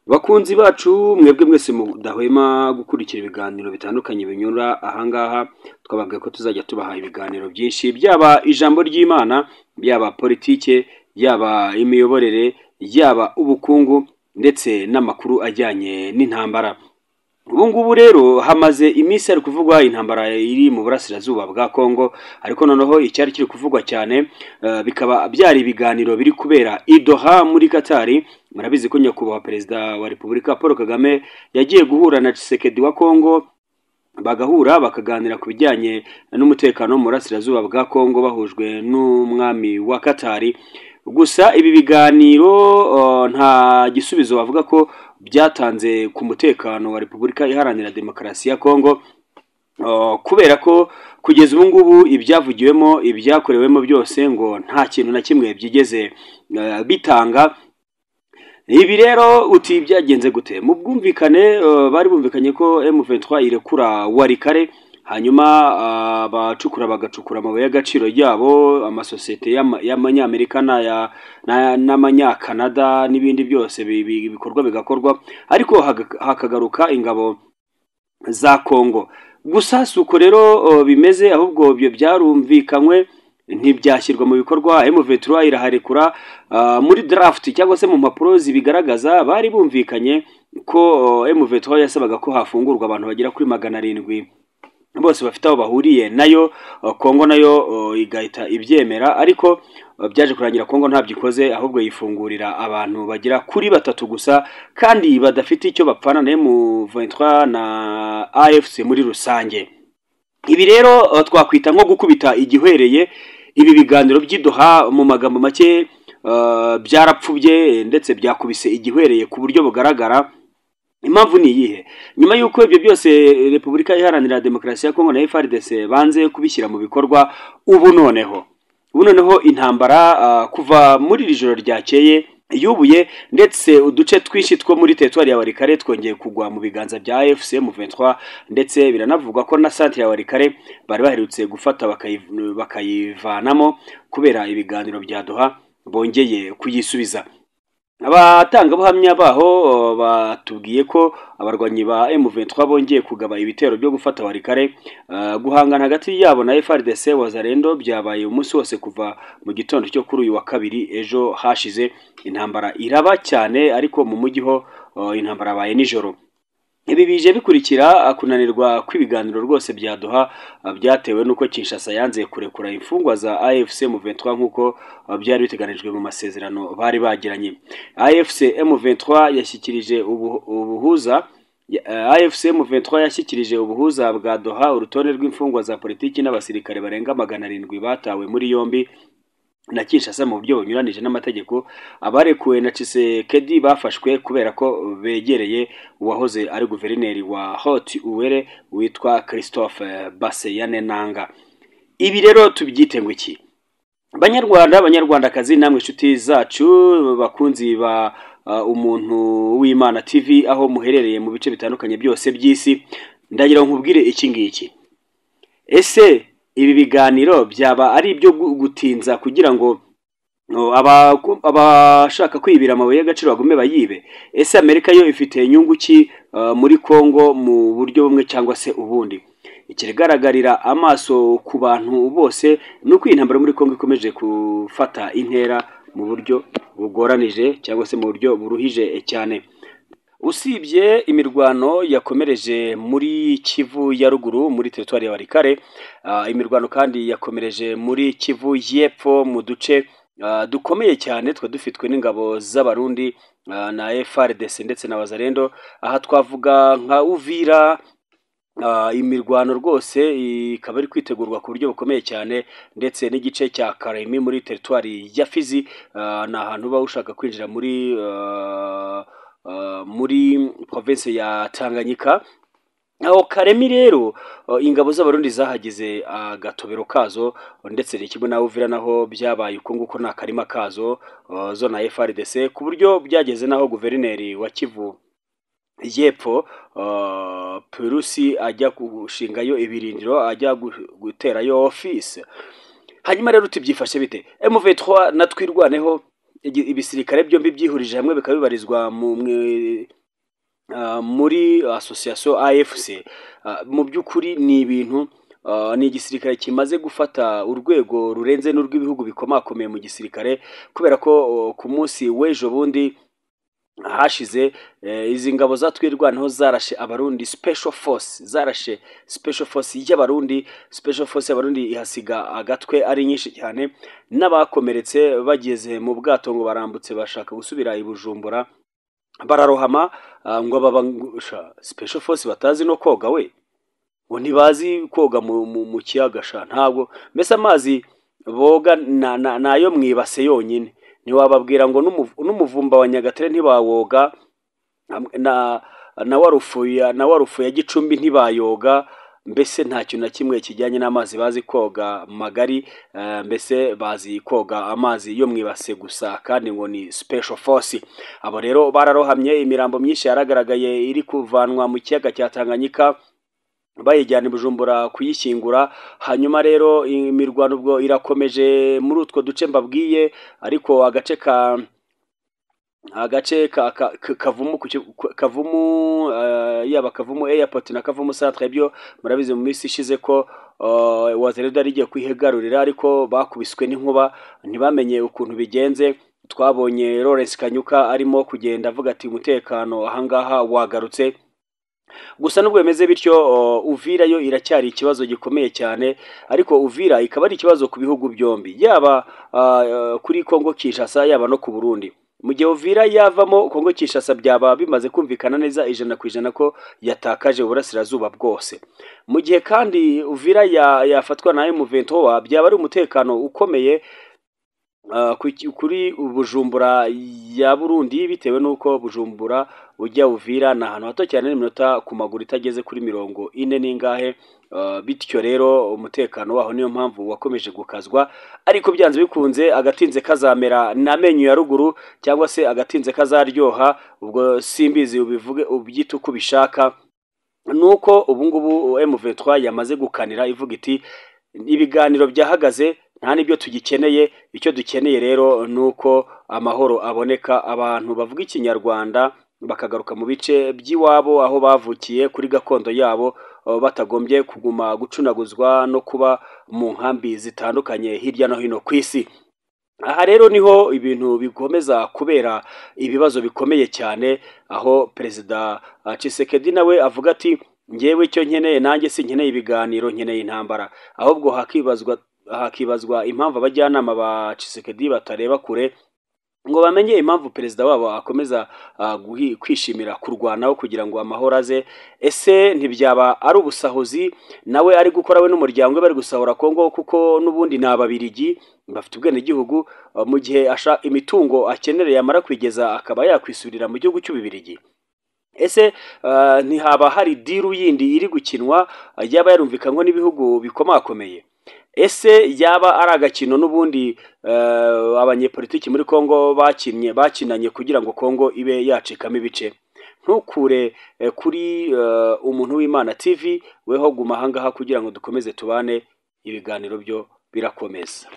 Bakunzi bacu mwebwe mwese mudahwema gukurikira ibiganiro bitandukanye binyura ahangaha, twababwiye ko tuzajya tubaha ibiganiro byinshi, byaba ijambo ry'Imana, byaba politike, yaba imiyoborere, yaba ubukungu ndetse n'amakuru ajyanye n'intambara. Ubu ngubu rero hamaze iminsi ari kuvugwa intambara iri mu burasirazuba bwa Kongo, ariko noneho icyari kiri kuvugwa cyane bikaba byari ibiganiro biri kubera i Doha muri Katari. Murabizi ko nyakubahwa perezida wa Repubulika Paul Kagame yagiye guhura na Tshisekedi wa Kongo, bagahura bakaganira ku bijyanye n'umutekano mu burasirazuba bwa Kongo bahujwe n'umwami wa Katari. Gusa ibi biganiro nta gisubizo bavuga ko byatanze ku mutekano wa Repubulika Iharanira Demokarasi ya Kongo, kubera ko kugeza ubu ngubu ibyavugiwemo ibyakorewemo byose ngo nta kintu na kimwe byigeze bitanga. Ibi rero uti byagenze gute? Mu bwumvikane bari bumvikanye ko M23 irekura Warikare, hanyuma abacukura bagacukura amabuye y'agaciro yabo, amasosiyete y'amanyamerika n'amanyakanada n'ibindi byose bikorwa bigakorwa, ariko hakagaruka ingabo za Kongo. Gusa suko rero bimeze, ahubwo byo byarumvikanywe ntibyashyirwa mu bikorwa. M23 iraharekura muri draft cyangwa se mu mpapuro zibigaragaza bari bumvikanye ko M23 yasabaga ko hafungurwa abantu bagera kuri 700 bose bafite aho bahuriye nayo. Kongo nayo igahita ibyemera, ariko byaje kurangira Kongo ntabyikoze, ahubwo yifungurira abantu bagera kuri 3 gusa, kandi badafite icyo bapfana na M23 na AFC muri rusange. Ibi rero twakwita nko gukubita igihwereye. Ibi biganiro by'Idoha mu magambo make byarapfubye ndetse byakubise igihwereye ku buryo bugaragara. Impamvu ni iyihe? Nyuma y'uko ibyo byose Repubulika Iharanira Demokarasi ya Kongo na FARDC banze kubishyira mu bikorwa, ubu noneho intambara kuva muri iri joro ryakeye yubuye, ndetse uduce twinshi two muri teritwari ya Warikare twongeye kugwa mu biganza bya AFC M23, ndetse biranavugwa ko na centre ya Warikare bari baherutse gufata bakayivanamo kubera ibiganiro bya Doha bongeye kuyisubiza. Abatangabuhamya baho batubwiye ko abarwanyi ba M23 bongeye kugaba ibitero byo gufata Warikare. Guhangana hagati yabo na FARDC Wazalendo byabaye umunsi wose kuva mu gitondo cyo kuri uyu wa kabiri. Ejo hashize intambara iraba cyane, ariko mu mujyi ho intambara yabaye nijoro. Ibi bije bikurikira kunanirwa kw'ibiganiro rwose bya Doha byatewe nuko Kinshasa yanze kurekura imfungwa za AFC M23 nkuko byari biteganijwe mu masezerano bari bagiranye. AFC M23 yashyikirije ubuhuza bwa Doha urutonde rw'imfungwa za politiki n'abasirikare barenga 700 batawe muri yombi na Kinshasa mu buryo bunyuranije n'amategeko. Abarekuwe na Tshisekedi bafashwe kubera ko begereye uwahoze ari guverineri wa Haut Uwere witwa Christophe Baseyanenanga. Ibi rero tubyite ngo iki? Banyarwandakazi, namwe inshuti zacu bakunzi ba Umuntu w'Imana TV, aho muherereye mu bice bitandukanye byose by'isi, ndagira nkubwire iki ngiki. Ese ibi biganiro byaba ari ibyo gutinza kugira ngo abashaka kwibira amabuye y'agaciro bagume bayibe? Ese Amerika yo ifite inyungu ki muri Kongo mu buryo bumwe cyangwa se ubundi? Ikirigaragarira amaso ku bantu bose nuko intambara muri Kongo ikomeje gufata intera mu buryo bugoranije cyangwa se mu buryo buruhije cyane. Usibye imirwano yakomereje muri Kivu ya ruguru muri teritwari ya Warikare, imirwano kandi yakomereje muri Kivu y'epfo mu duce dukomeye cyane twa dufitwe n'ingabo z'abarundi na FARDC ndetse na Wazalendo. Aha twavuga nka Uvira. Imirwano rwose ikaba ari kwitegurwa ku buryo bukomeye cyane, ndetse n'igice cya Karemi muri teritwari ya Fizi. Ni ahantu uba ushaka kwinjira muri province ya Tanganyika. Aho Karemi rero ingabo z'abarundi zahagize agatobero kazo, ndetse n'ikimwe na Uvira naho byabaye uko nguko na karima kazo zo na FARDC, ku buryo byageze naho guverineri wa Kivu y'epfo Perusi ajya gushingayo ibirindiro, ajya guterayo office. Hanyuma rero tubyifashe bite? M23 natwirwaneho ibisirikare byombi byihurije hamwe bikaba bibarizwa muri association AFC. Mu by'ukuri ni ibintu ni igisirikare kimaze gufata urwego rurenze n'urw'ibihugu bikomakomeye mu gisirikare, kubera ko ku munsi w'ejo bundi hashize izi ngabo zatwirwanaho zarashe abarundi special force y'abarundi ihasiga agatwe ari nyinshi cyane, n'abakomeretse bageze mu bwato ngo barambutse bashaka gusubira i Bujumbura bararohama. ngo babangusha special force batazi no koga we, ngo ntibazi koga mu kiyaga sha, ntabwo mbese amazi boga nayo mwibase yonyine, ntiwababwira ngo n'umuvumba wa Nyagatare ntibawoga, na warufu ya Gicumbi ntibayoga, mbese nta kintu na kimwe kijyanye n'amazi bazi koga magari, mbese bazi koga amazi yo mwibase gusa, kandi ngo ni special force. Abo rero bararohamye, imirambo myinshi yaragaragaye iri kuvanwa mu kiyaga cya Tanganyika bayijyana i Bujumbura kuyishyingura. Hanyuma rero imirwano ubwo irakomeje muri utwo duce mbabwiye, ariko agace Kavumu yaba Kavumu airport na Kavumu centre byo murabizi mu minsi ishize ko Wazalendo arigiye kwihegarurira, ariko bakubiswe n'inkuba ntibamenye ukuntu bigenze. Twabonye Lawrence Kanyuka arimo kugenda avuga ati umutekano ahangaha wagarutse. Gusa nubwo bimeze bityo, Uvira yo iracyari ikibazo gikomeye cyane, ariko Uvira ikaba ari ikibazo ku bihugu byombi, yaba kuri Kongo Kinshasa yaba no ku Burundi. Mu gihe Uvira yavamo, Kongo Kinshasa byaba bimaze kumvikana neza 100% ko yatakaje uburasirazuba bwose. Mu gihe kandi Uvira yafatwa na M23 byaba ari umutekano ukomeye kuri Bujumbura ya Burundi, bitewe nuko Bujumbura ujya Uvira na ahantu hato cyane n'iminota ku maguru itageze kuri 40 n'ingahe. Bityo rero umutekano waho niyo mpamvu wakomeje gukazwa, ariko byanze bikunze agatinze kazamera namenyo ya ruguru, cyangwa se agatinze kazaryoha. Ubwo simbizi ubivuge ubyita uko bishaka, nuko ubungubu M23 yamaze gukanira ivuga iti ibiganiro byahagaze, nta nibyo tugikeneye. Icyo dukeneye rero nuko amahoro aboneka, abantu bavuga ikinyarwanda bakagaruka mu bice by'iwabo aho bavukiye kuri gakondo yabo, batagombye kuguma gucunaguzwa no kuba mu nkambi zitandukanye hirya no hino ku isi. Aha rero niho ibintu bikomeza kubera ibibazo bikomeye cyane, aho Perezida Tshisekedi nawe avuga ati ngewe icyo nkeneye nanjye sinkeneye ibiganiro, nkeneye intambara. Ahubwo hakibazwa impamvu abajyanama ba Tshisekedi batareba kure ngo bamenye impamvu perezida wabo akomeza kwishimira kurwanaho kugira ngo amahoro aze. Ese ntibyaba ari ubusahuzi nawe ari gukora we n'umuryango we bari gusahura Kongo, kuko n'ubundi ni Ababirigi bafite ubwene gihugu, mu gihe imitungo akenereye amara kwigeza akaba yakwisubirira mu gihugu cy'Ububirigi? Ese ntihaba hari diru yindi iri gukinwa yaba yarumvikanywe n'ibihugu bikomakomeye? Ese yaba ari agakino n'ubundi abanyepolitiki muri Kongo bakinanye kugira ngo Kongo ibe yacikamo ibice? Ntukure kuri Umuntu w'Imana TV, weho guma ahangaha kugira ngo dukomeze tubane, ibiganiro byo birakomeza.